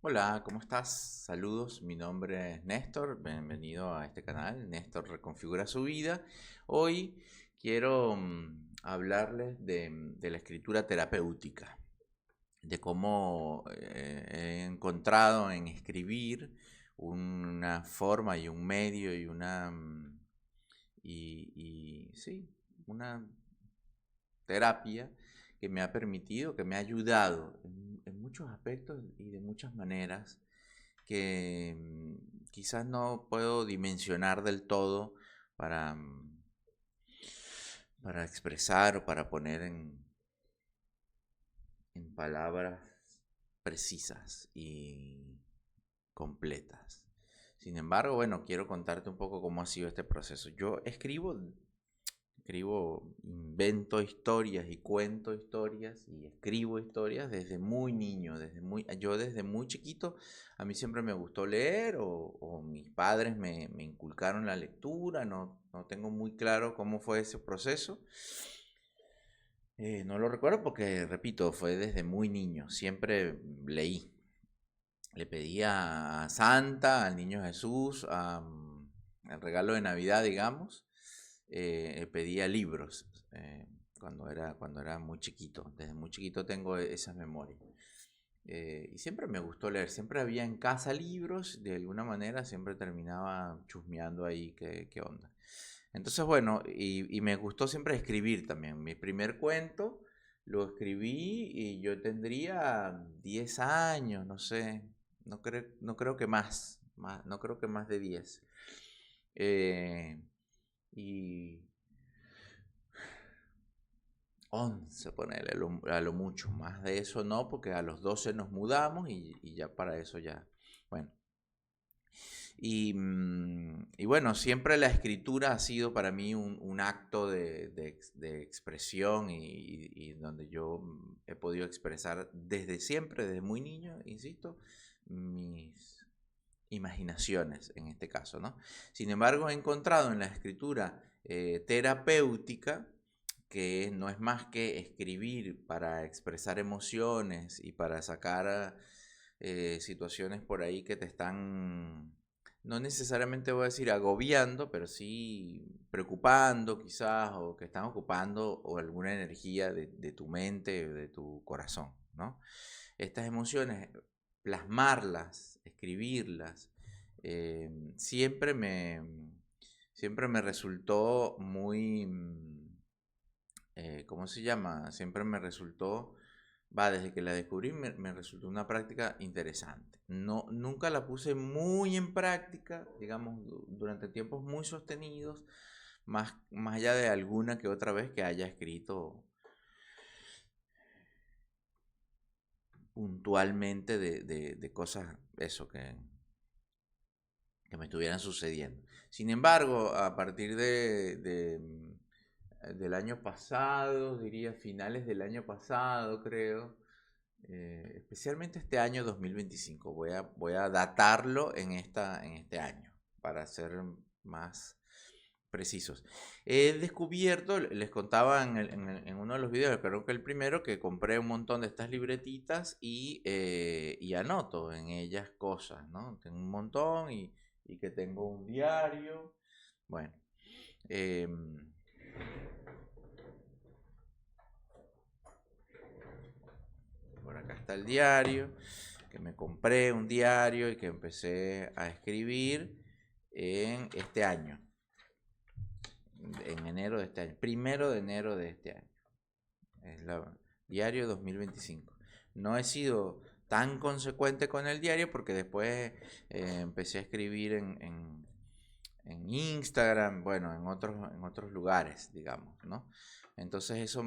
Hola, ¿cómo estás? Saludos, mi nombre es Néstor, bienvenido a este canal, Néstor Reconfigura su vida. Hoy quiero hablarles de la escritura terapéutica, de cómo he encontrado en escribir una forma y un medio y sí, una terapia que me ha permitido, que me ha ayudado en muchos aspectos y de muchas maneras que quizás no puedo dimensionar del todo para, para expresar o para poner en palabras precisas y completas. Sin embargo, bueno, quiero contarte un poco cómo ha sido este proceso. Yo invento historias y cuento historias y escribo historias desde muy niño, yo desde muy chiquito, a mí siempre me gustó leer o mis padres me inculcaron la lectura, no tengo muy claro cómo fue ese proceso. No lo recuerdo porque, repito, fue desde muy niño, siempre leí. Le pedía a Santa, al Niño Jesús, el regalo de Navidad, digamos, pedía libros cuando era muy chiquito. Desde muy chiquito tengo esas memorias. Y siempre me gustó leer, siempre había en casa libros, de alguna manera siempre terminaba chusmeando ahí qué onda. Entonces, bueno, y me gustó siempre escribir también. Mi primer cuento lo escribí y yo tendría 10 años, no sé, no creo que no creo que más de 10. Eh, y 11 ponele, a lo mucho, más de eso no, porque a los 12 nos mudamos y ya para eso ya, bueno. Y bueno, siempre la escritura ha sido para mí un acto de expresión y donde yo he podido expresar desde siempre, desde muy niño, insisto, mis imaginaciones en este caso, ¿no? Sin embargo, he encontrado en la escritura terapéutica que no es más que escribir para expresar emociones y para sacar situaciones por ahí que te están, no necesariamente voy a decir agobiando, pero sí preocupando quizás o que están ocupando o alguna energía de tu mente, de tu corazón, ¿no? Estas emociones, plasmarlas, escribirlas, eh, siempre me, siempre me resultó muy, ¿cómo se llama? Siempre me resultó, desde que la descubrí me resultó una práctica interesante. No, nunca la puse muy en práctica, digamos, durante tiempos muy sostenidos, más allá de alguna que otra vez que haya escrito puntualmente de cosas, eso, que me estuvieran sucediendo. Sin embargo, a partir del año pasado, diría finales del año pasado, creo, especialmente este año 2025, voy a datarlo en este año, para ser más precisos. He descubierto, les contaba en uno de los videos, creo que el primero, que compré un montón de estas libretitas y anoto en ellas cosas, ¿no? Tengo un montón y que tengo un diario. Bueno, em, por acá está el diario, que me compré un diario y que empecé a escribir en este año, en enero de este año, primero de enero de este año. Es la diario 2025. No he sido tan consecuente con el diario porque después empecé a escribir en Instagram, bueno, en otros lugares, digamos, ¿no? Entonces eso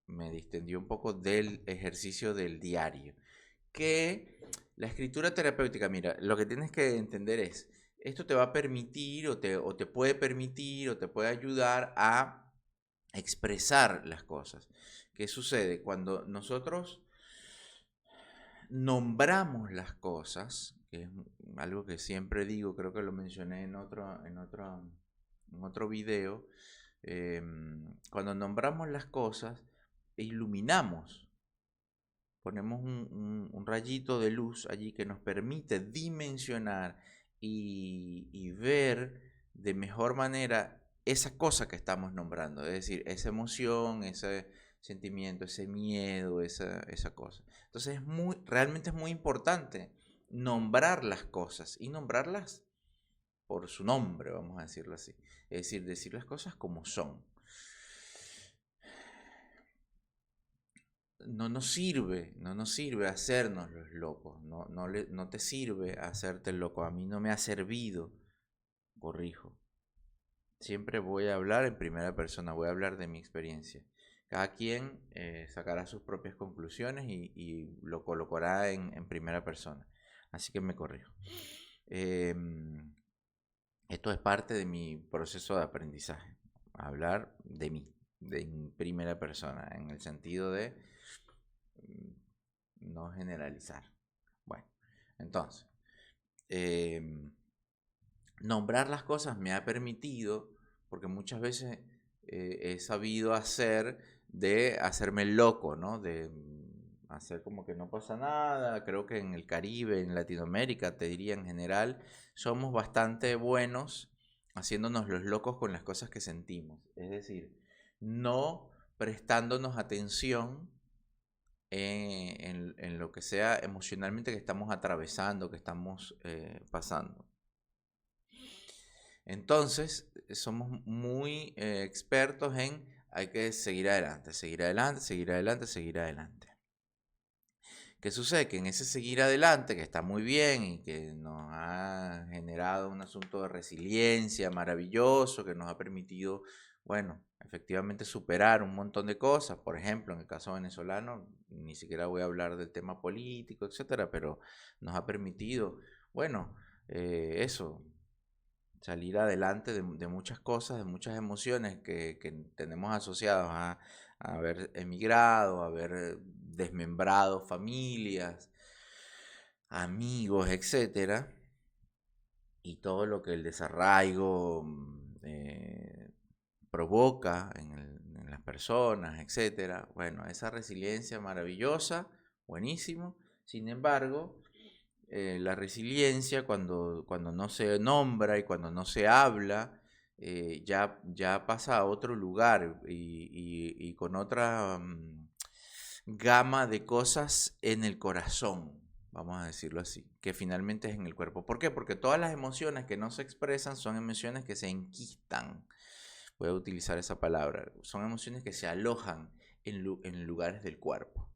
me distendió un poco del ejercicio del diario. Que la escritura terapéutica, mira, lo que tienes que entender es, esto te va a permitir o te puede permitir o te puede ayudar a expresar las cosas. ¿Qué sucede? Cuando nosotros nombramos las cosas, que es algo que siempre digo, creo que lo mencioné en otro video, cuando nombramos las cosas, iluminamos ponemos un rayito de luz allí que nos permite dimensionar y ver de mejor manera esa cosa que estamos nombrando, es decir, esa emoción, ese sentimiento, ese miedo, esa cosa. Entonces realmente es muy importante nombrar las cosas y nombrarlas por su nombre, vamos a decirlo así. Es decir las cosas como son. No nos sirve hacernos los locos, no te sirve hacerte el loco, a mí no me ha servido, corrijo. Siempre voy a hablar en primera persona, voy a hablar de mi experiencia. Cada quien sacará sus propias conclusiones y lo colocará en primera persona. Así que me corrijo. Em, Esto es parte de mi proceso de aprendizaje. Hablar de mí, en primera persona, en el sentido de no generalizar. Bueno, entonces, em, nombrar las cosas me ha permitido, porque muchas veces he sabido hacerme loco, ¿no? De hacer como que no pasa nada. Creo que en el Caribe, en Latinoamérica, te diría en general, somos bastante buenos haciéndonos los locos con las cosas que sentimos. Es decir, no prestándonos atención en lo que sea emocionalmente que estamos atravesando, que estamos pasando. Entonces, somos muy expertos en hay que seguir adelante, seguir adelante, seguir adelante, seguir adelante. ¿Qué sucede? Que en ese seguir adelante, que está muy bien y que nos ha generado un asunto de resiliencia maravilloso, que nos ha permitido, bueno, efectivamente superar un montón de cosas. Por ejemplo, en el caso venezolano, ni siquiera voy a hablar del tema político, etcétera, pero nos ha permitido, bueno, eso, salir adelante de muchas cosas, de muchas emociones que tenemos asociadas a haber emigrado, a haber desmembrado familias, amigos, etcétera, y todo lo que el desarraigo provoca en las personas, etcétera. Bueno, esa resiliencia maravillosa, buenísimo. Sin embargo, la resiliencia cuando no se nombra y cuando no se habla, ya pasa a otro lugar y con otra gama de cosas en el corazón, vamos a decirlo así, que finalmente es en el cuerpo. ¿Por qué? Porque todas las emociones que no se expresan son emociones que se enquistan. Voy a utilizar esa palabra. Son emociones que se alojan en lugares del cuerpo.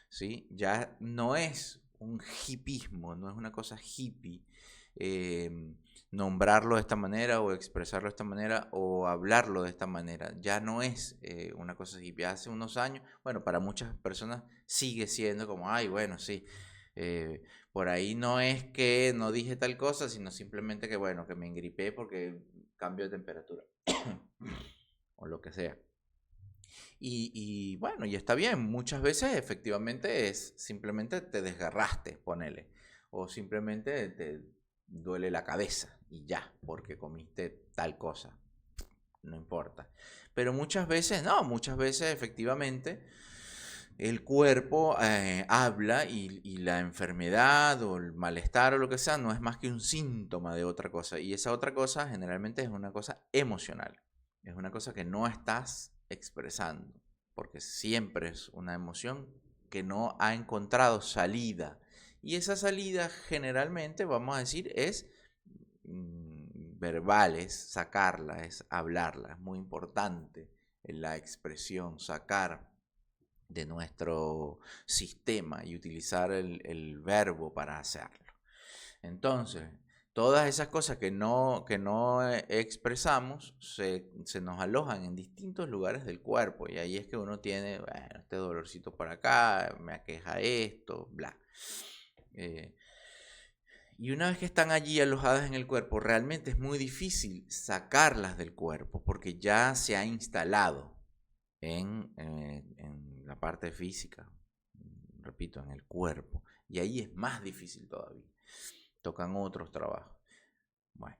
¿Sí? Ya no es un hipismo, no es una cosa hippie eh, nombrarlo de esta manera o expresarlo de esta manera o hablarlo de esta manera. Ya no es una cosa hippie. Hace unos años, bueno, para muchas personas sigue siendo como, ay, bueno, sí. Por ahí no es que no dije tal cosa, sino simplemente que, bueno, que me engripé porque cambio de temperatura o lo que sea. Y bueno, y está bien, muchas veces efectivamente es simplemente te desgarraste, ponele, o simplemente te duele la cabeza y ya, porque comiste tal cosa, no importa. Pero muchas veces no, muchas veces efectivamente el cuerpo habla y la enfermedad o el malestar o lo que sea no es más que un síntoma de otra cosa. Y esa otra cosa generalmente es una cosa emocional. Es una cosa que no estás expresando. Porque siempre es una emoción que no ha encontrado salida. Y esa salida generalmente, vamos a decir, es verbal, es sacarla, es hablarla. Es muy importante la expresión, sacar de nuestro sistema y utilizar el verbo para hacerlo. Entonces, todas esas cosas que no expresamos se nos alojan en distintos lugares del cuerpo y ahí es que uno tiene, bueno, este dolorcito por acá, me aqueja esto, bla. Eh, y una vez que están allí alojadas en el cuerpo, realmente es muy difícil sacarlas del cuerpo porque ya se ha instalado en la parte física, repito, en el cuerpo. Y ahí es más difícil todavía. Tocan otros trabajos. Bueno,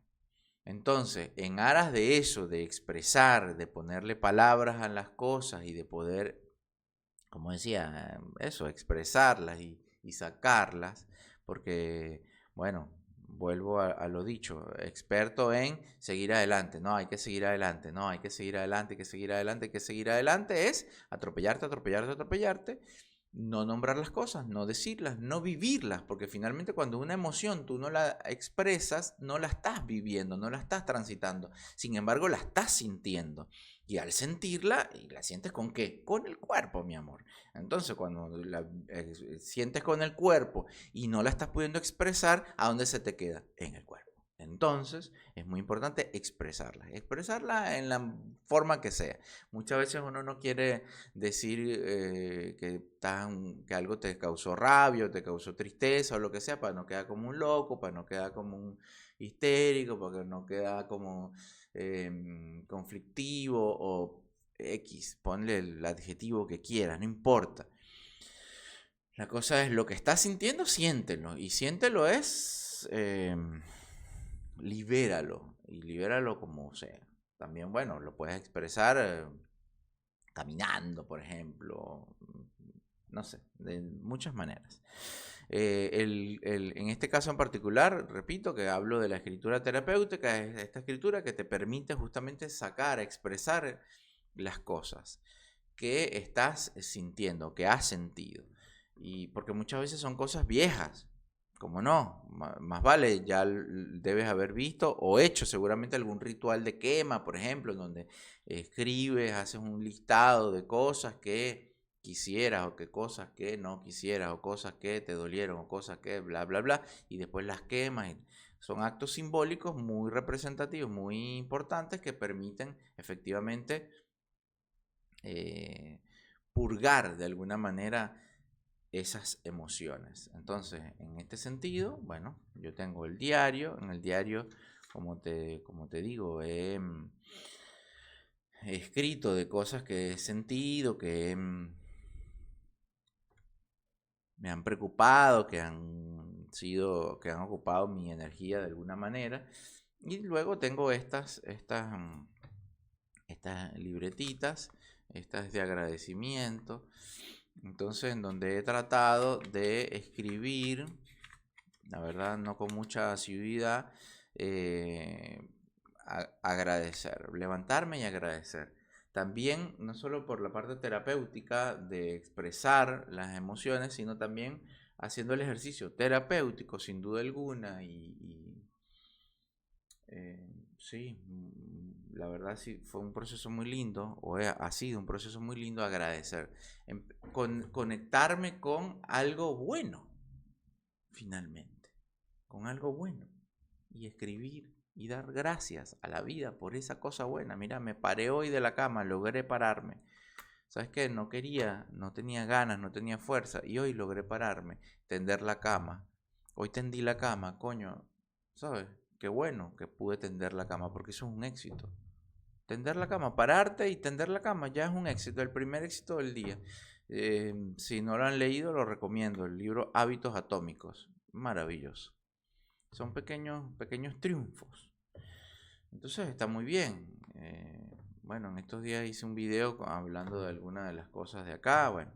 entonces, en aras de eso, de expresar, de ponerle palabras a las cosas y de poder como decía, eso, expresarlas y sacarlas, porque, bueno, vuelvo a lo dicho, experto en seguir adelante, no, hay que seguir adelante, no, hay que seguir adelante, hay que seguir adelante, hay que seguir adelante, es atropellarte, atropellarte, atropellarte, no nombrar las cosas, no decirlas, no vivirlas, porque finalmente cuando una emoción tú no la expresas, no la estás viviendo, no la estás transitando, sin embargo la estás sintiendo. Y al sentirla, ¿y la sientes con qué? Con el cuerpo, mi amor. Entonces, cuando la sientes con el cuerpo y no la estás pudiendo expresar, ¿a dónde se te queda? En el cuerpo. Entonces, es muy importante expresarla en la forma que sea. Muchas veces uno no quiere decir que algo te causó rabia, o te causó tristeza o lo que sea, para no quedar como un loco, para no quedar como un histérico, para no quedar como conflictivo o X, ponle el adjetivo que quieras, no importa. La cosa es lo que estás sintiendo, siéntelo. Y siéntelo es, libéralo. Y libéralo como sea. También, bueno, lo puedes expresar caminando, por ejemplo. No sé, de muchas maneras. En este caso en particular, repito que hablo de la escritura terapéutica, es esta escritura que te permite justamente sacar, expresar las cosas que estás sintiendo, que has sentido. Y porque muchas veces son cosas viejas, como no, más vale, ya debes haber visto o hecho seguramente algún ritual de quema, por ejemplo, en donde escribes, haces un listado de cosas que quisieras o que cosas que no quisieras o cosas que te dolieron o cosas que bla, bla, bla, y después las quemas. Son actos simbólicos muy representativos, muy importantes que permiten efectivamente eh, purgar de alguna manera esas emociones. Entonces, en este sentido, bueno, yo tengo el diario, en el diario, como te digo, he escrito de cosas que he sentido, me han preocupado, que han ocupado mi energía de alguna manera. Y luego tengo estas libretitas, estas de agradecimiento. Entonces, en donde he tratado de escribir, la verdad, no con mucha asiduidad, eh, agradecer, levantarme y agradecer. También, no solo por la parte terapéutica de expresar las emociones, sino también haciendo el ejercicio terapéutico, sin duda alguna, sí, la verdad sí, fue un proceso muy lindo, ha sido un proceso muy lindo agradecer, conectarme con algo bueno, finalmente, con algo bueno, y escribir y dar gracias a la vida por esa cosa buena. Mira, me paré hoy de la cama, logré pararme. ¿Sabes qué? No quería, no tenía ganas, no tenía fuerza, y hoy logré pararme, tender la cama. Hoy tendí la cama, coño, ¿sabes? Qué bueno que pude tender la cama, porque eso es un éxito. Tender la cama, pararte y tender la cama ya es un éxito, el primer éxito del día. Si no lo han leído, lo recomiendo, el libro Hábitos Atómicos, maravilloso. Son pequeños, pequeños triunfos. Entonces está muy bien. Bueno, en estos días hice un video hablando de algunas de las cosas de acá. Bueno,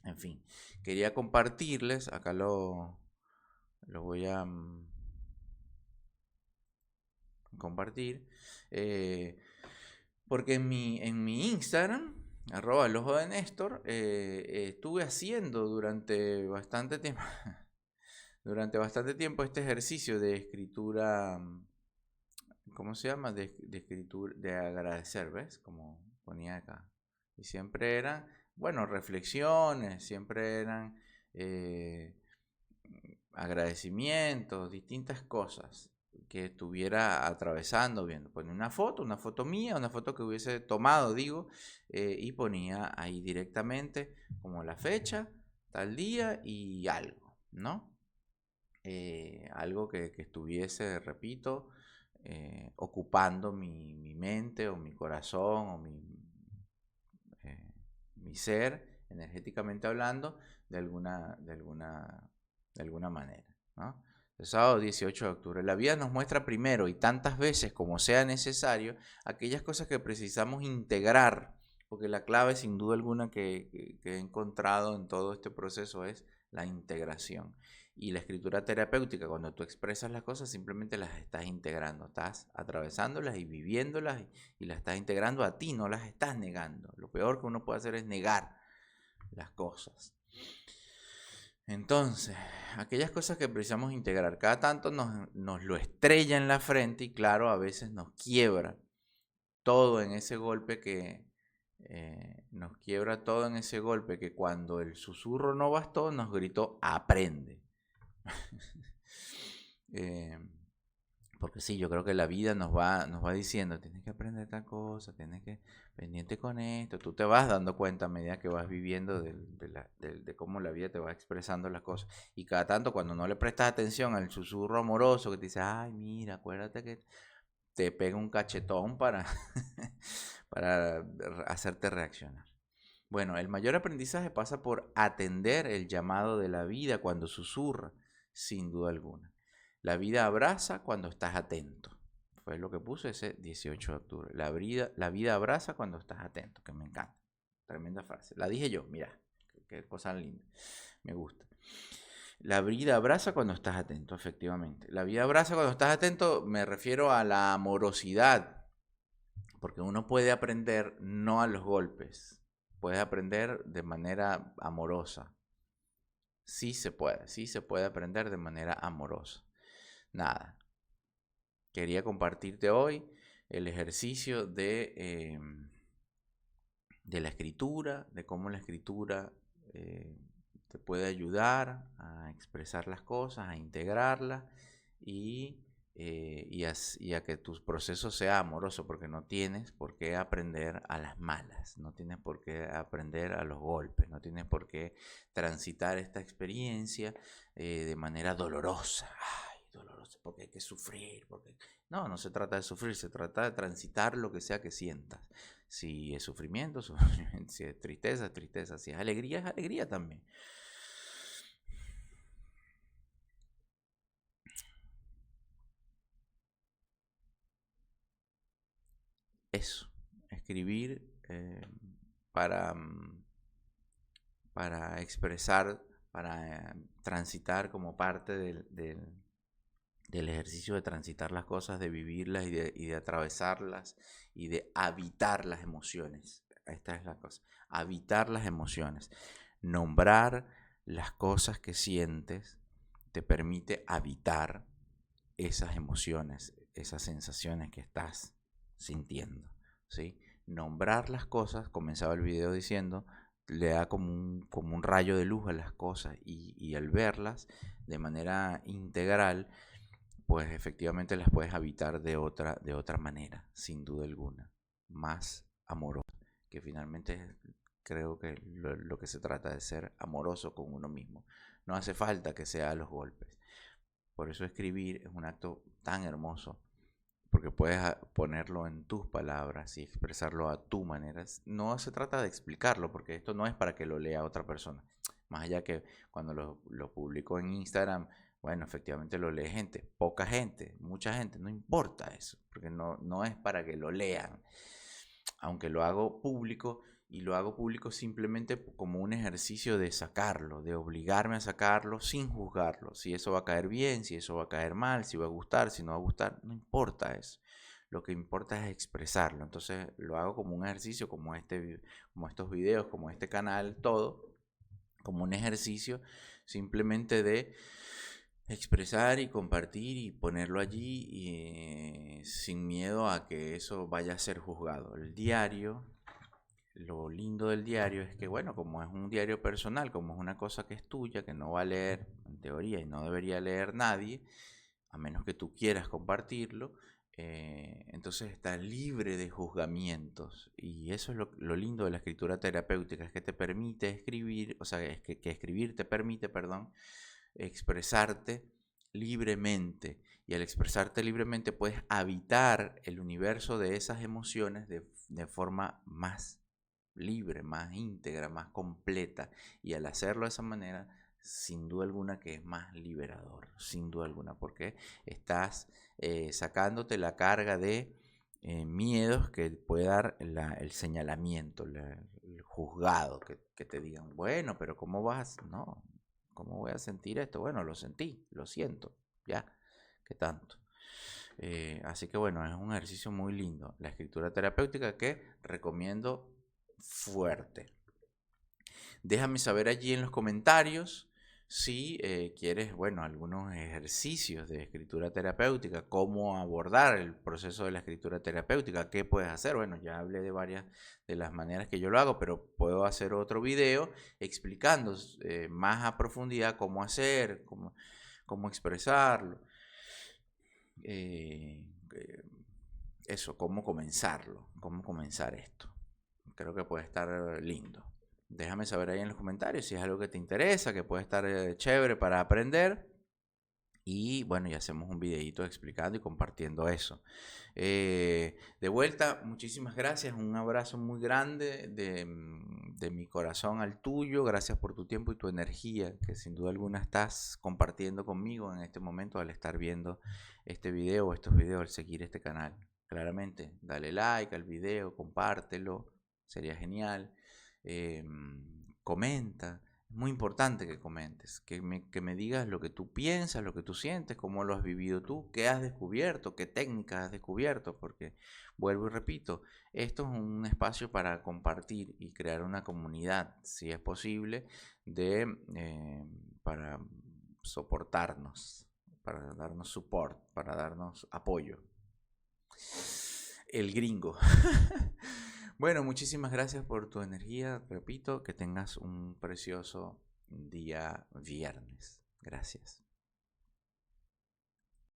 en fin, quería compartirles, acá lo voy a compartir, porque en mi Instagram, arroba el ojo de Néstor, estuve haciendo durante bastante tiempo este ejercicio de escritura, ¿cómo se llama? De escritura, de agradecer, ¿ves? Como ponía acá. Y siempre eran, bueno, reflexiones, siempre eran eh, agradecimientos, distintas cosas que estuviera atravesando, viendo. Ponía una foto mía, una foto que hubiese tomado, digo, y ponía ahí directamente como la fecha, tal día y algo, ¿no? Algo que estuviese, repito, ocupando mi mente o mi corazón o mi ser, energéticamente hablando, de alguna manera, ¿no? El sábado 18 de octubre. La vida nos muestra primero y tantas veces como sea necesario aquellas cosas que precisamos integrar Porque la clave, sin duda alguna, que he encontrado en todo este proceso es la integración. Y la escritura terapéutica, cuando tú expresas las cosas, simplemente las estás integrando, estás atravesándolas y viviéndolas y las estás integrando a ti, no las estás negando. Lo peor que uno puede hacer es negar las cosas. Entonces, aquellas cosas que precisamos integrar, cada tanto nos lo estrella en la frente y claro, a veces nos quiebra todo en ese golpe nos quiebra todo en ese golpe que cuando el susurro no bastó nos gritó aprende. eh, porque sí, yo creo que la vida nos va diciendo, tienes que aprender tal cosa, tienes que pendiente con esto. Tú te vas dando cuenta a medida que vas viviendo de cómo la vida te va expresando las cosas. Y cada tanto cuando no le prestas atención al susurro amoroso que te dice, ay, mira, acuérdate que te pega un cachetón para hacerte reaccionar. Bueno, el mayor aprendizaje pasa por atender el llamado de la vida cuando susurra, sin duda alguna. La vida abraza cuando estás atento. Fue lo que puse ese 18 de octubre. La vida abraza cuando estás atento, que me encanta. Tremenda frase. La dije yo, mira, qué cosa linda. Me gusta. La vida abraza cuando estás atento, efectivamente. La vida abraza cuando estás atento, me refiero a la amorosidad, porque uno puede aprender no a los golpes, puedes aprender de manera amorosa. Sí se puede aprender de manera amorosa. Nada, quería compartirte hoy el ejercicio de la escritura, de cómo la escritura te puede ayudar a expresar las cosas, a integrarlas y a que tu proceso sea amoroso, porque no tienes por qué aprender a las malas, no tienes por qué aprender a los golpes, no tienes por qué transitar esta experiencia de manera dolorosa. Ay, dolorosa, porque hay que sufrir, porque... No, no se trata de sufrir, se trata de transitar lo que sea que sientas. Si es sufrimiento, sufrimiento. Si es tristeza, tristeza. Si es alegría también. Eso, escribir para, para expresar, para transitar como parte del ejercicio de transitar las cosas, de vivirlas y de atravesarlas y de habitar las emociones. Esta es la cosa, habitar las emociones. Nombrar las cosas que sientes te permite habitar esas emociones, esas sensaciones que estás sintiendo, ¿sí? Nombrar las cosas, comenzaba el video diciendo, le da como un rayo de luz a las cosas y al verlas de manera integral, pues efectivamente las puedes habitar de otra manera, sin duda alguna, más amorosa, que finalmente creo que lo que se trata de ser amoroso con uno mismo. No hace falta que sea a los golpes. Por eso escribir es un acto tan hermoso, porque puedes ponerlo en tus palabras y expresarlo a tu manera. No se trata de explicarlo, porque esto no es para que lo lea otra persona. Más allá que cuando lo publico en Instagram, bueno, efectivamente lo lee gente, poca gente, mucha gente, no importa eso, porque no es para que lo lean. Aunque lo hago público, y lo hago público simplemente como un ejercicio de sacarlo, de obligarme a sacarlo sin juzgarlo. Si eso va a caer bien, si eso va a caer mal, si va a gustar, si no va a gustar, no importa eso. Lo que importa es expresarlo. Entonces lo hago como un ejercicio, como estos videos, como este canal, todo, como un ejercicio simplemente de expresar y compartir y ponerlo allí y, sin miedo a que eso vaya a ser juzgado. El diario, lo lindo del diario es que, bueno, como es un diario personal, como es una cosa que es tuya, que no va a leer en teoría y no debería leer nadie, a menos que tú quieras compartirlo, entonces está libre de juzgamientos. Y eso es lo lindo de la escritura terapéutica, es que te permite escribir, o sea, es que escribir te permite, perdón, expresarte libremente. Y al expresarte libremente puedes habitar el universo de esas emociones de forma más libre, más íntegra, más completa. Y al hacerlo de esa manera, sin duda alguna que es más liberador, sin duda alguna, porque estás sacándote la carga de miedos que puede dar el señalamiento, el juzgado, que te digan, bueno, pero ¿cómo vas? No, ¿cómo voy a sentir esto? Bueno, lo sentí, lo siento, ya, ¿qué tanto? Así que bueno, es un ejercicio muy lindo, la escritura terapéutica que recomiendo fuerte. Déjame saber allí en los comentarios si quieres, bueno, algunos ejercicios de escritura terapéutica, cómo abordar el proceso de la escritura terapéutica, qué puedes hacer. Bueno, ya hablé de varias de las maneras que yo lo hago, pero puedo hacer otro video explicando más a profundidad cómo hacer, cómo expresarlo. Eh, eh, Eso, cómo comenzar esto. Creo que puede estar lindo. Déjame saber ahí en los comentarios si es algo que te interesa, que puede estar chévere para aprender. Y bueno, ya hacemos un videito explicando y compartiendo eso. De vuelta, muchísimas gracias. Un abrazo muy grande de mi corazón al tuyo. Gracias por tu tiempo y tu energía que sin duda alguna estás compartiendo conmigo en este momento al estar viendo este video o estos videos, al seguir este canal. Claramente, dale like al video, compártelo, sería genial. Comenta. Es muy importante que comentes, que me digas lo que tú piensas, lo que tú sientes, cómo lo has vivido tú, qué has descubierto, qué técnicas has descubierto, porque vuelvo y repito, esto es un espacio para compartir y crear una comunidad, si es posible, para soportarnos, para darnos support, para darnos apoyo. El gringo. Bueno, muchísimas gracias por tu energía. Repito, que tengas un precioso día viernes. Gracias.